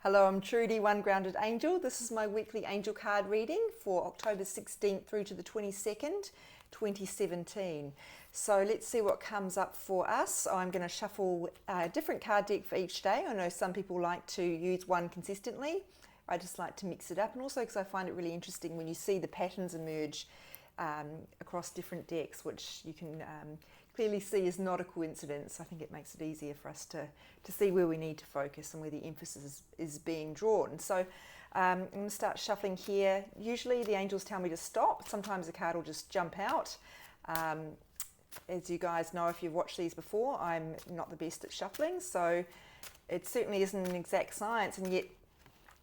Hello, I'm Trudy, One Grounded Angel. This is my weekly angel card reading for October 16th through to the 22nd, 2017. So let's see what comes up for us. I'm going to shuffle a different card deck for each day. I know some people like to use one consistently. I just like to mix it up, and also because I find it really interesting when you see the patterns emerge across different decks, which you can clearly see is not a coincidence. I think it makes it easier for us to see where we need to focus and where the emphasis is being drawn. So I'm going to start shuffling here. Usually the angels tell me to stop. Sometimes a card will just jump out. As you guys know, if you've watched these before, I'm not the best at shuffling, so it certainly isn't an exact science, and yet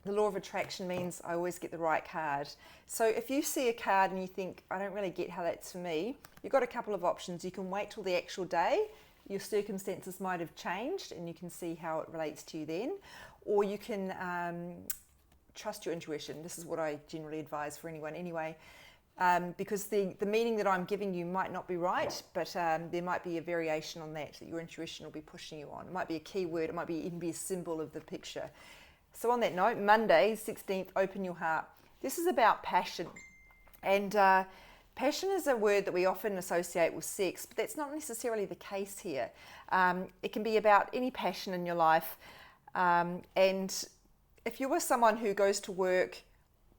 the law of attraction means I always get the right card. So if you see a card and you think, I don't really get how that's for me, you've got a couple of options. You can wait till the actual day. Your circumstances might have changed and you can see how it relates to you then. Or you can trust your intuition. This is what I generally advise for anyone anyway. Because the meaning that I'm giving you might not be right, but there might be a variation on that your intuition will be pushing you on. It might be a key word, it might even be a symbol of the picture. So on that note, Monday, 16th, open your heart. This is about passion. And passion is a word that we often associate with sex, but that's not necessarily the case here. It can be about any passion in your life. And if you were someone who goes to work,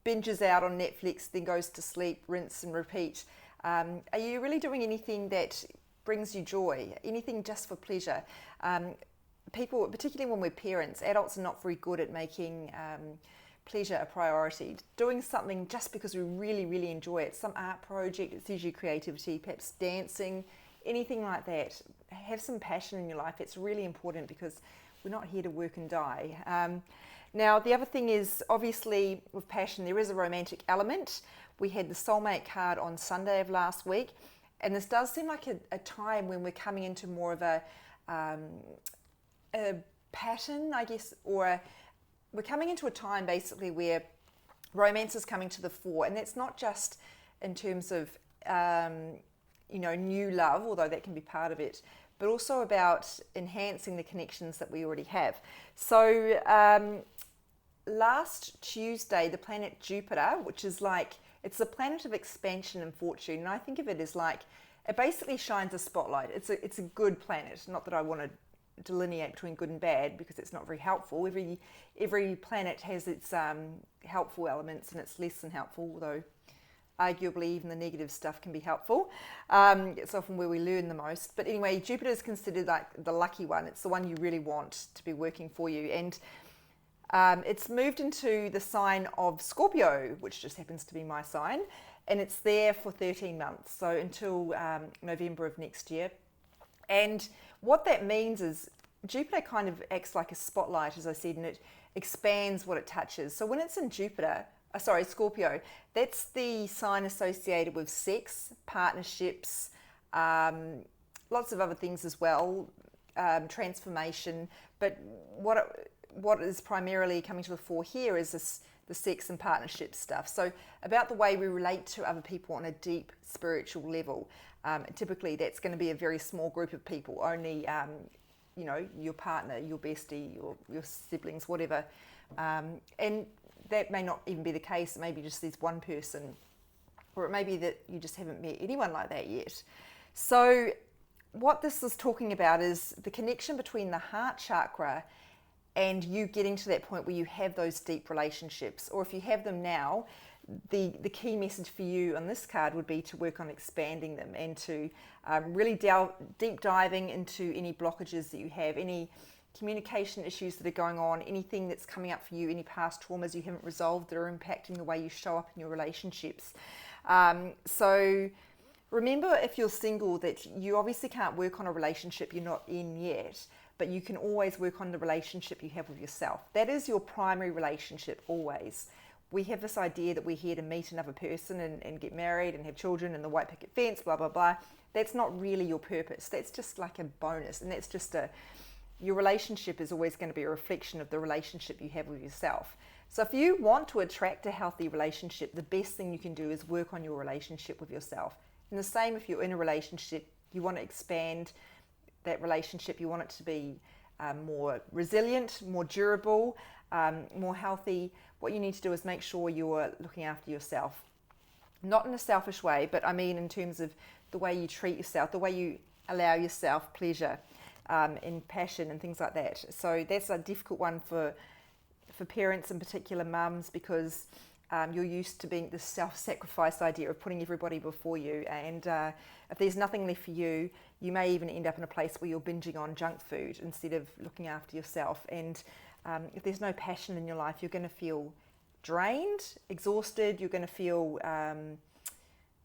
binges out on Netflix, then goes to sleep, rinse and repeat, are you really doing anything that brings you joy? Anything just for pleasure? People, particularly when we're parents, adults are not very good at making pleasure a priority. Doing something just because we really, really enjoy it, some art project, it's usually creativity, perhaps dancing, anything like that. Have some passion in your life. It's really important because we're not here to work and die. Now, the other thing is, obviously, with passion, there is a romantic element. We had the soulmate card on Sunday of last week, and this does seem like a time when we're coming into more of a pattern, I guess, or we're coming into a time basically where romance is coming to the fore, and that's not just in terms of new love, although that can be part of it, but also about enhancing the connections that we already have. So last Tuesday, the planet Jupiter, which is like, it's a planet of expansion and fortune, and I think of it as like, it basically shines a spotlight. It's a good planet. Not that I want to delineate between good and bad because it's not very helpful. Every planet has its helpful elements and its less than helpful, although arguably even the negative stuff can be helpful. It's often where we learn the most. But anyway, Jupiter is considered like the lucky one. It's the one you really want to be working for you. And it's moved into the sign of Scorpio, which just happens to be my sign. And it's there for 13 months, so until November of next year. And what that means is Jupiter kind of acts like a spotlight, as I said, and it expands what it touches. So when it's in Scorpio, that's the sign associated with sex, partnerships, lots of other things as well, transformation. But what is primarily coming to the fore here is the sex and partnership stuff. So about the way we relate to other people on a deep spiritual level. Typically that's going to be a very small group of people, only your partner, your bestie, your siblings, whatever. And that may not even be the case. It may be just this one person, or it may be that you just haven't met anyone like that yet. So what this is talking about is the connection between the heart chakra and you getting to that point where you have those deep relationships, or if you have them now, the key message for you on this card would be to work on expanding them and to really deep diving into any blockages that you have, any communication issues that are going on, anything that's coming up for you, any past traumas you haven't resolved that are impacting the way you show up in your relationships. So remember, if you're single, that you obviously can't work on a relationship you're not in yet, but you can always work on the relationship you have with yourself. That is your primary relationship always. We have this idea that we're here to meet another person and get married and have children and the white picket fence, blah, blah, blah. That's not really your purpose. That's just like a bonus. And that's just your relationship is always going to be a reflection of the relationship you have with yourself. So if you want to attract a healthy relationship, the best thing you can do is work on your relationship with yourself. And the same if you're in a relationship, you want to expand that relationship, you want it to be more resilient, more durable, more healthy, what you need to do is make sure you're looking after yourself. Not in a selfish way, but I mean in terms of the way you treat yourself, the way you allow yourself pleasure and passion and things like that. So that's a difficult one for parents, in particular mums, because you're used to being this self-sacrifice idea of putting everybody before you, and if there's nothing left for you, you may even end up in a place where you're binging on junk food instead of looking after yourself. And if there's no passion in your life, you're going to feel drained, exhausted, you're going to feel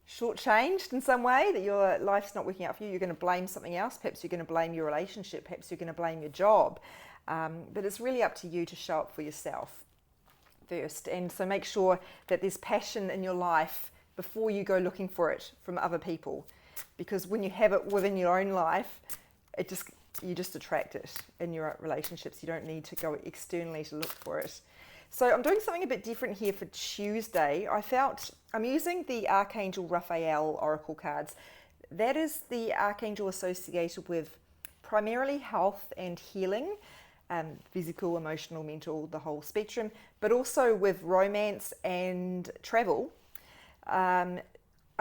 shortchanged in some way, that your life's not working out for you. You're going to blame something else. Perhaps you're going to blame your relationship. Perhaps you're going to blame your job. But it's really up to you to show up for yourself first. And so make sure that there's passion in your life before you go looking for it from other people. Because when you have it within your own life, you just attract it in your relationships. You don't need to go externally to look for it. So I'm doing something a bit different here for Tuesday. I'm using the Archangel Raphael Oracle cards. That is the Archangel associated with primarily health and healing, physical, emotional, mental, the whole spectrum, but also with romance and travel.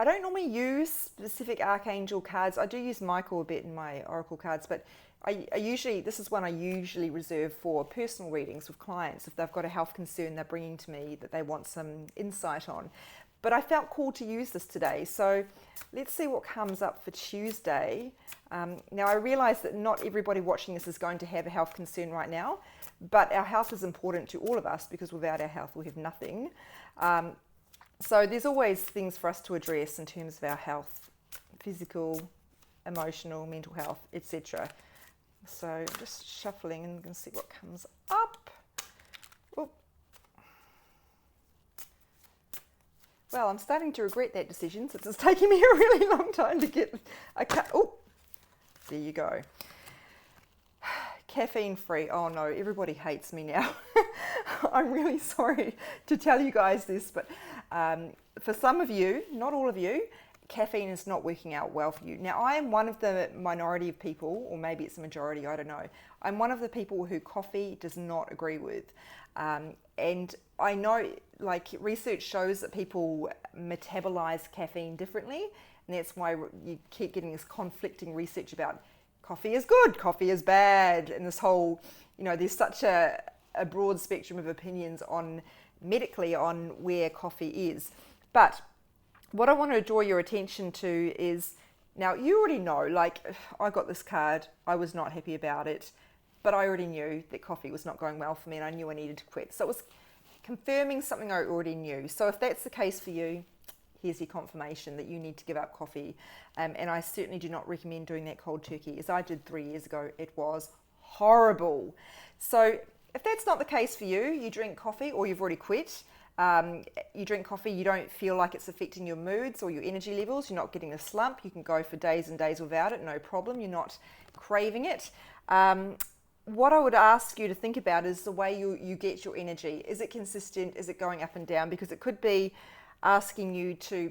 I don't normally use specific Archangel cards. I do use Michael a bit in my Oracle cards, but this is one I usually reserve for personal readings with clients if they've got a health concern they're bringing to me that they want some insight on. But I felt called to use this today, so let's see what comes up for Tuesday. Now I realise that not everybody watching this is going to have a health concern right now, but our health is important to all of us because without our health we have nothing. So there's always things for us to address in terms of our health, physical, emotional, mental health, etc. So I'm just shuffling and going to see what comes up. Oop. Well, I'm starting to regret that decision since it's taking me a really long time to get a cut. Oh, there you go. Caffeine free. Oh no, everybody hates me now. I'm really sorry to tell you guys this, but for some of you, not all of you, caffeine is not working out well for you. Now, I am one of the minority of people, or maybe it's a majority, I don't know. I'm one of the people who coffee does not agree with. And I know, like, research shows that people metabolize caffeine differently, and that's why you keep getting this conflicting research about coffee is good, coffee is bad, and this whole, there's such a broad spectrum of opinions medically on where coffee is. But what I want to draw your attention to is, now you already know, like, I got this card, I was not happy about it, but I already knew that coffee was not going well for me and I knew I needed to quit. So it was confirming something I already knew. So if that's the case for you, here's your confirmation that you need to give up coffee. And I certainly do not recommend doing that cold turkey, as I did 3 years ago. It was horrible. So if that's not the case for you, you drink coffee or you've already quit, you drink coffee, you don't feel like it's affecting your moods or your energy levels, you're not getting a slump, you can go for days and days without it, no problem, you're not craving it. What I would ask you to think about is the way you get your energy. Is it consistent? Is it going up and down? Because it could be asking you to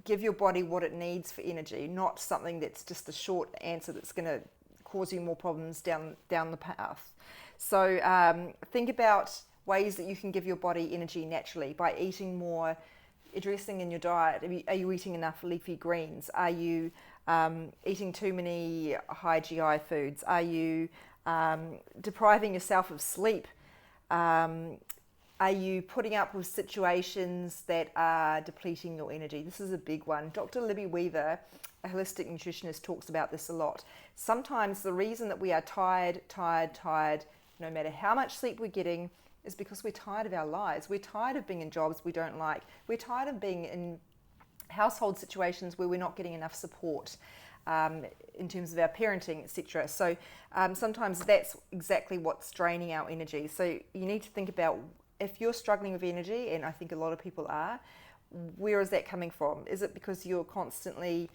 give your body what it needs for energy, not something that's just a short answer that's going to cause you more problems down the path. So think about ways that you can give your body energy naturally by eating more, addressing in your diet. Are you eating enough leafy greens? Are you eating too many high GI foods? Are you depriving yourself of sleep? Are you putting up with situations that are depleting your energy? This is a big one. Dr. Libby Weaver, a holistic nutritionist, talks about this a lot. Sometimes the reason that we are tired, no matter how much sleep we're getting, is because we're tired of our lives. We're tired of being in jobs we don't like. We're tired of being in household situations where we're not getting enough support in terms of our parenting, etc. So sometimes that's exactly what's draining our energy. So you need to think about, if you're struggling with energy, and I think a lot of people are, where is that coming from? Is it because you're constantly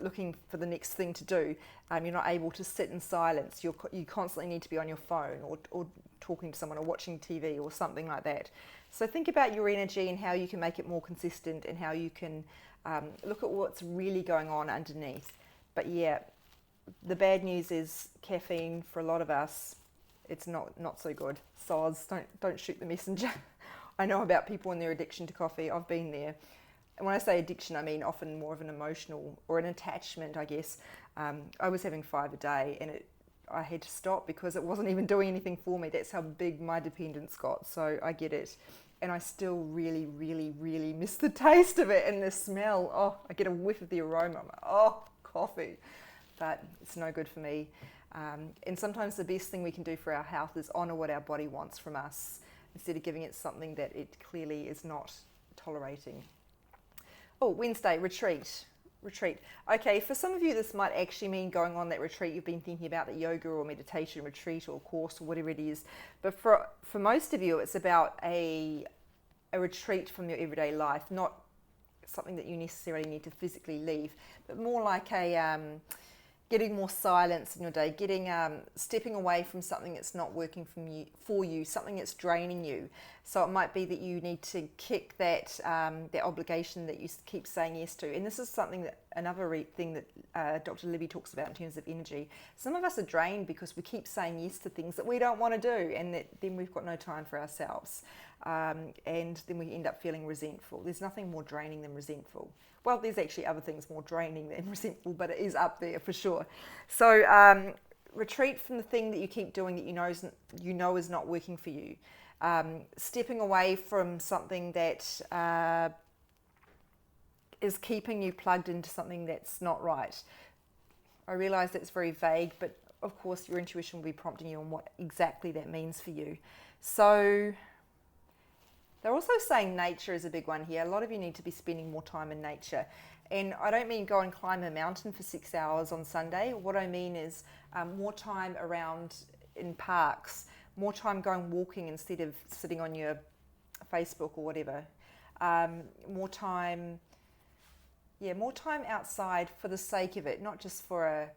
looking for the next thing to do? You're not able to sit in silence. You constantly need to be on your phone or talking to someone or watching TV or something like that. So think about your energy and how you can make it more consistent and how you can look at what's really going on underneath. But yeah, the bad news is caffeine for a lot of us it's not so good. Soz, don't shoot the messenger. I know about people and their addiction to coffee. I've been there. And when I say addiction, I mean often more of an emotional or an attachment, I guess. I was having 5 a day, and I had to stop because it wasn't even doing anything for me. That's how big my dependence got. So I get it. And I still really, really, really miss the taste of it and the smell. Oh, I get a whiff of the aroma. I'm like, oh, coffee. But it's no good for me. And sometimes the best thing we can do for our health is honour what our body wants from us instead of giving it something that it clearly is not tolerating. Oh, Wednesday, retreat. Okay, for some of you this might actually mean going on that retreat you've been thinking about, the yoga or meditation retreat or course or whatever it is. But for most of you, it's about a retreat from your everyday life, not something that you necessarily need to physically leave, but more like a getting more silence in your day, stepping away from something that's not working for you, something that's draining you. So it might be that you need to kick that obligation that you keep saying yes to. And this is something another thing that Dr. Libby talks about in terms of energy. Some of us are drained because we keep saying yes to things that we don't want to do, and then we've got no time for ourselves. And then we end up feeling resentful. There's nothing more draining than resentful. Well, there's actually other things more draining than resentful, but it is up there for sure. So retreat from the thing that you keep doing that you know is not working for you. Stepping away from something that is keeping you plugged into something that's not right. I realise that's very vague, but of course your intuition will be prompting you on what exactly that means for you. So they're also saying nature is a big one here. A lot of you need to be spending more time in nature. And I don't mean go and climb a mountain for 6 hours on Sunday. What I mean is more time around in parks, more time going walking instead of sitting on your Facebook or whatever. More time outside for the sake of it, not just for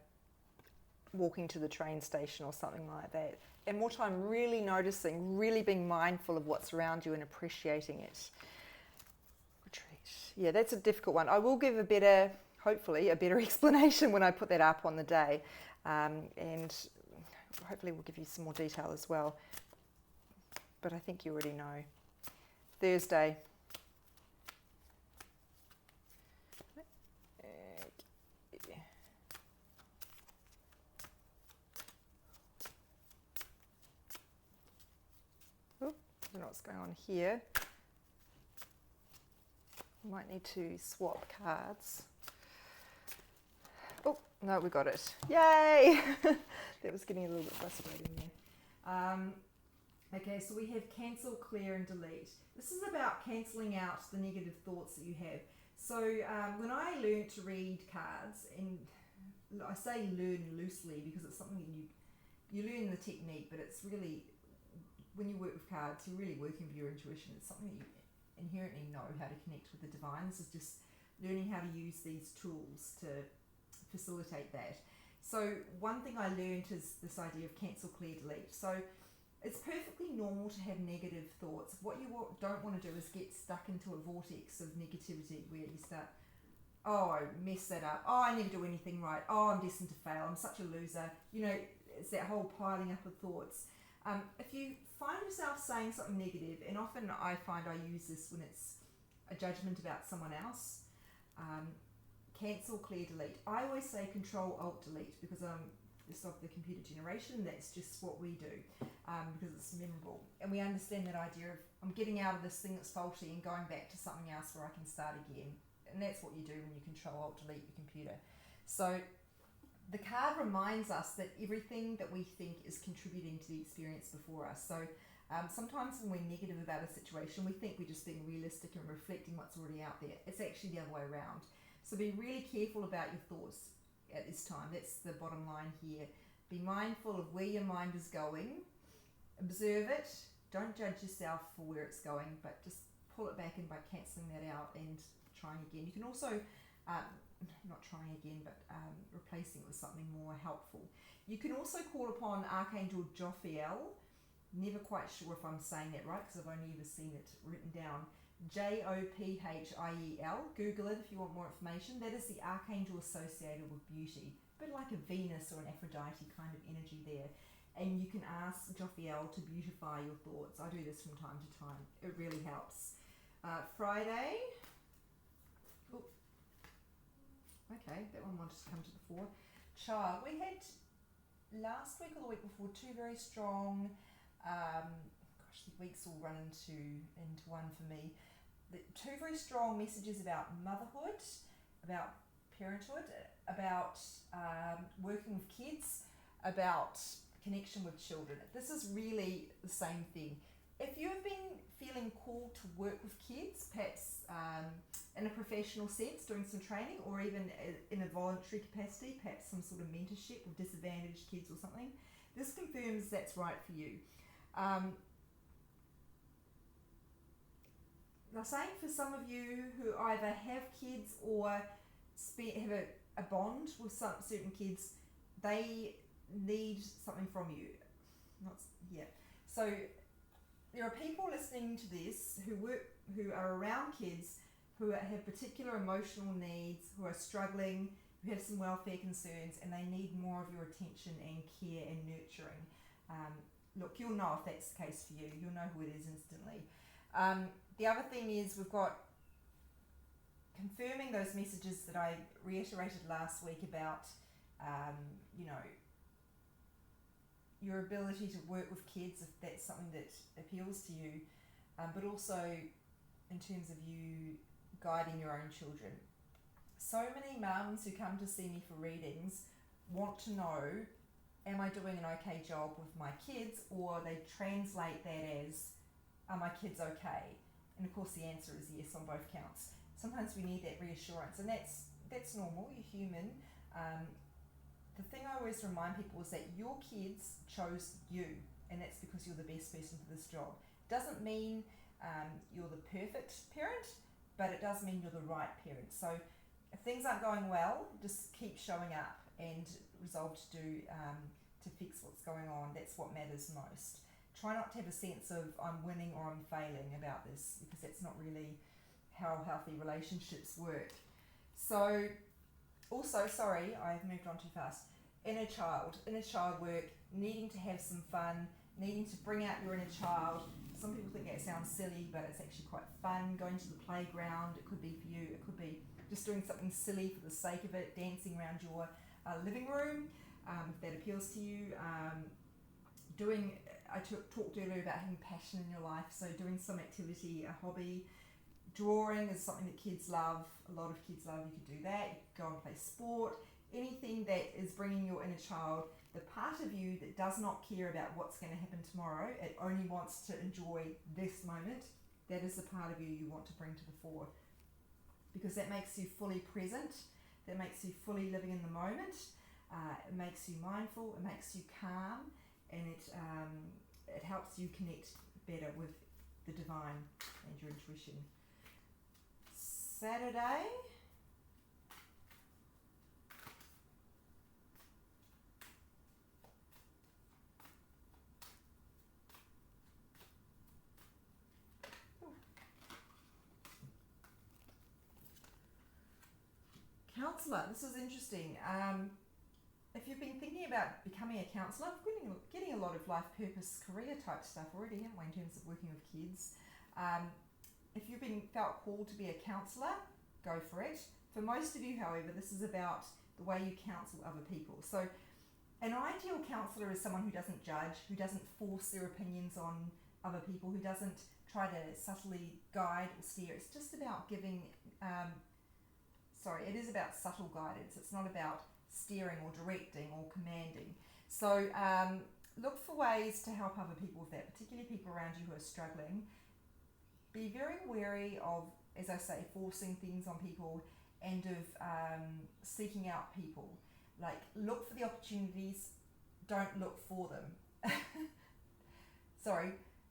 walking to the train station or something like that. And more time really noticing, really being mindful of what's around you and appreciating it. Retreat. Yeah, that's a difficult one. I will give hopefully a better explanation when I put that up on the day. And hopefully we'll give you some more detail as well. But I think you already know. Thursday. I don't know what's going on here. Might need to swap cards. Oh, no, we got it. Yay! That was getting a little bit frustrating there. Okay, so we have cancel, clear and delete. This is about cancelling out the negative thoughts that you have. So when I learned to read cards, and I say learn loosely because it's something that you learn the technique, but it's really, when you work with cards, you're really working with your intuition. It's something that you inherently know how to connect with the divine. This is just learning how to use these tools to facilitate that. So one thing I learned is this idea of cancel, clear, delete. So it's perfectly normal to have negative thoughts. What you don't want to do is get stuck into a vortex of negativity where you start, oh, I messed that up. Oh, I never do anything right. Oh, I'm destined to fail. I'm such a loser. You know, it's that whole piling up of thoughts. If you find yourself saying something negative, and often I find I use this when it's a judgment about someone else, cancel, clear, delete. I always say Control, Alt, Delete because I'm this of the computer generation. That's just what we do because it's memorable. And we understand that idea of I'm getting out of this thing that's faulty and going back to something else where I can start again. And that's what you do when you Control, Alt, Delete your computer. So the card reminds us that everything that we think is contributing to the experience before us. So sometimes when we're negative about a situation, we think we're just being realistic and reflecting what's already out there. It's actually the other way around. So be really careful about your thoughts at this time. That's the bottom line here. Be mindful of where your mind is going. Observe it. Don't judge yourself for where it's going, but just pull it back in by cancelling that out and trying again. You can also not trying again, but replacing it with something more helpful. You can also call upon Archangel Jophiel. Never quite sure if I'm saying that right because I've only ever seen it written down. Jophiel. Google it if you want more information. That is the archangel associated with beauty, a bit like a Venus or an Aphrodite kind of energy there. and you can ask Jophiel to beautify your thoughts. I do this from time to time. It really helps. Friday. Oh, okay, that one wanted to come to the fore. Child, we had last week or the week before 2 very strong, the weeks all run into one for me. 2 very strong messages about motherhood, about parenthood, about working with kids, about connection with children. This is really the same thing. If you have been feeling called to work with kids, perhaps in a professional sense, doing some training, or even in a voluntary capacity, perhaps some sort of mentorship with disadvantaged kids or something, this confirms that's right for you. They're saying for some of you who either have kids or have a bond with some certain kids, they need something from you. So there are people listening to this who are around kids who have particular emotional needs, who are struggling, who have some welfare concerns, and they need more of your attention and care and nurturing. Look, you'll know if that's the case for you. You'll know who it is instantly. The other thing is we've got confirming those messages that I reiterated last week about, your ability to work with kids if that's something that appeals to you, but also in terms of you guiding your own children. So many mums who come to see me for readings want to know, am I doing an okay job with my kids, or they translate that as, are my kids okay? And of course the answer is yes on both counts. Sometimes we need that reassurance, and that's normal, you're human. The thing I always remind people is that your kids chose you, and that's because you're the best person for this job. Doesn't mean you're the perfect parent, but it does mean you're the right parent. So if things aren't going well, just keep showing up and resolve to do to fix what's going on. That's what matters most. Try not to have a sense of I'm winning or I'm failing about this, because that's not really how healthy relationships work. So also, sorry, I've moved on too fast. Inner child work, needing to have some fun, needing to bring out your inner child. Some people think that sounds silly, but it's actually quite fun. Going to the playground, it could be for you, it could be just doing something silly for the sake of it, dancing around your living room, if that appeals to you. I talked earlier about having passion in your life, so doing some activity, a hobby. Drawing is something that kids love. A lot of kids love. You could do that. You could go and play sport. Anything that is bringing your inner child, the part of you that does not care about what's going to happen tomorrow, it only wants to enjoy this moment, that is the part of you you want to bring to the fore. Because that makes you fully present, that makes you fully living in the moment, it makes you mindful, it makes you calm, and it helps you connect better with the divine and your intuition. Saturday, counsellor. This is interesting. If you've been thinking about becoming a counsellor, we're getting a lot of life purpose, career type stuff already, haven't we, in terms of working with kids. If you've been felt called to be a counsellor, go for it. For most of you, however, this is about the way you counsel other people. So an ideal counsellor is someone who doesn't judge, who doesn't force their opinions on other people, who doesn't try to subtly guide or steer. It's just about giving, it is about subtle guidance. It's not about steering or directing or commanding. So look for ways to help other people with that, particularly people around you who are struggling. Be very wary of, as I say, forcing things on people, and of seeking out people. Like, look for the opportunities, don't look for them.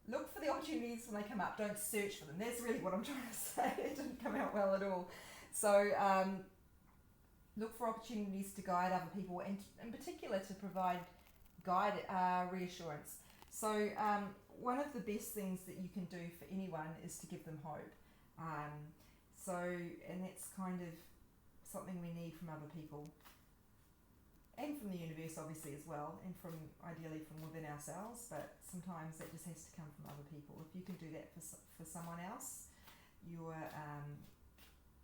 Look for the opportunities when they come up, don't search for them. That's really what I'm trying to say. It didn't come out well at all. So look for opportunities to guide other people, and in particular to provide reassurance. So one of the best things that you can do for anyone is to give them hope. And that's kind of something we need from other people. and from the universe obviously as well, and from ideally from within ourselves, but sometimes that just has to come from other people. If you can do that for someone else, you're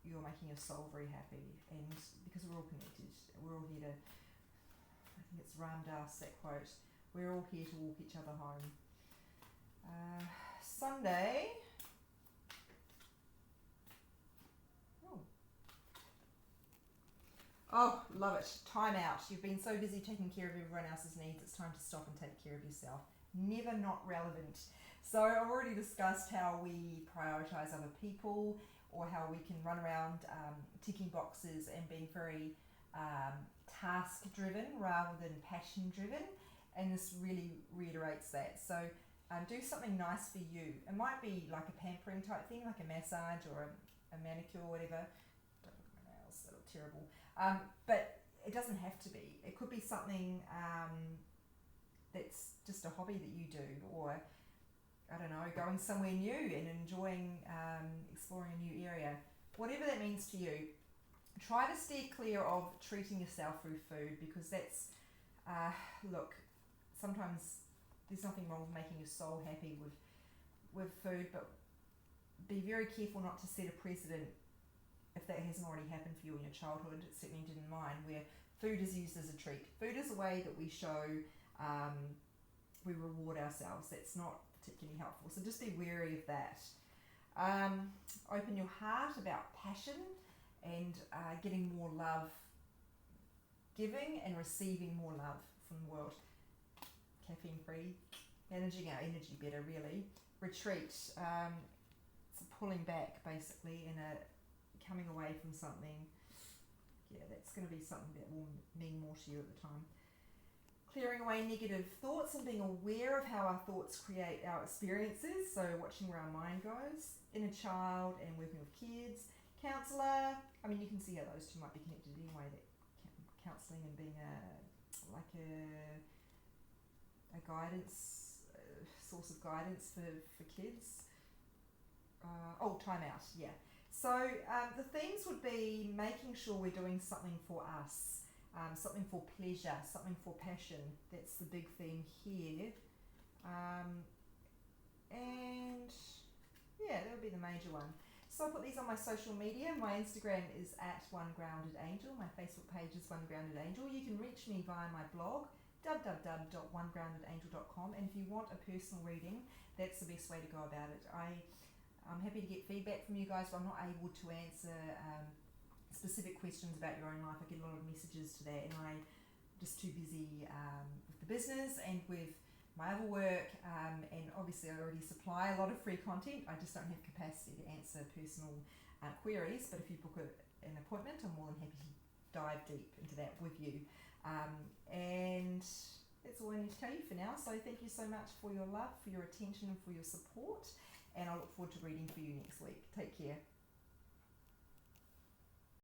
making your soul very happy, and because we're all connected, we're all here to, I think it's Ram Dass, that quote, we're all here to walk each other home. Sunday. Oh, love it. Time out. You've been so busy taking care of everyone else's needs, it's time to stop and take care of yourself. Never not relevant. So I've already discussed how we prioritise other people, or how we can run around ticking boxes and being very task driven rather than passion driven, and this really reiterates that. So do something nice for you. It might be like a pampering type thing, like a massage or a manicure or whatever. Don't look at my nails, they look terrible. But it doesn't have to be. It could be something that's just a hobby that you do, or I don't know, going somewhere new and enjoying exploring a new area. Whatever that means to you, try to steer clear of treating yourself through food, because that's, look, sometimes there's nothing wrong with making your soul happy with food, but be very careful not to set a precedent if that hasn't already happened for you in your childhood. It certainly did in mine, where food is used as a treat. Food is a way that we show we reward ourselves. That's not particularly helpful, so just be wary of that. Open your heart about passion and getting more love, giving and receiving more love from the world. Caffeine free, managing our energy better, really. Retreat, it's pulling back basically, and coming away from something. Yeah, that's going to be something that will mean more to you at the time. Clearing away negative thoughts and being aware of how our thoughts create our experiences, so watching where our mind goes. Inner child and working with kids. Counsellor, I mean, you can see how those two might be connected anyway, that counselling and being a guidance, source of guidance for kids. Time out, yeah. So the themes would be making sure we're doing something for us, something for pleasure, something for passion. That's the big theme here. And yeah, that would be the major one. So I put these on my social media. My Instagram is @OneGroundedAngel. My Facebook page is OneGroundedAngel. You can reach me via my blog, www.onegroundedangel.com. And if you want a personal reading, that's the best way to go about it. I'm happy to get feedback from you guys, but I'm not able to answer specific questions about your own life. I get a lot of messages to that, and I'm just too busy with the business and with my other work, and obviously I already supply a lot of free content. I just don't have capacity to answer personal queries, but if you book an appointment, I'm more than happy to dive deep into that with you. And that's all I need to tell you for now. So thank you so much for your love, for your attention, and for your support, and I look forward to reading for you next week. Take care.